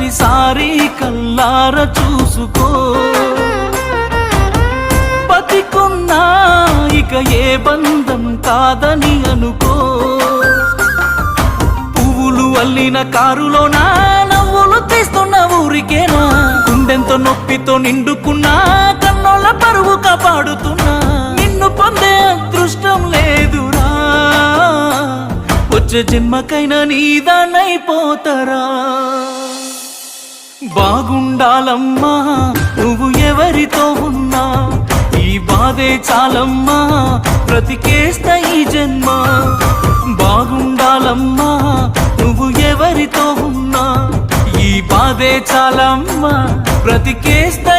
ఒక్కసారి కల్లార చూసుకో. బతికున్నా ఇక ఏ బంధం కాదని అనుకో. పువ్వులు అల్లిన కారులోనా నవ్వులు తీస్తున్న ఊరికేనా. గుండెంతో నొప్పితో నిండుకున్నా కన్నోళ్ళ పరువు కాపాడుతున్నా. నిన్ను పొందే అదృష్టం లేదురా, వచ్చే జన్మకైనా నీదానైపోతారా. బాగుండాలమ్మా నువ్వు ఎవరితో ఉన్నా, ఈ బాధే చాలమ్మా బ్రతికేస్తా ఈ జన్మ. బాగుండాలమ్మా నువ్వు ఎవరితో ఉన్నా, ఈ బాధే చాలమ్మా బ్రతికేస్తా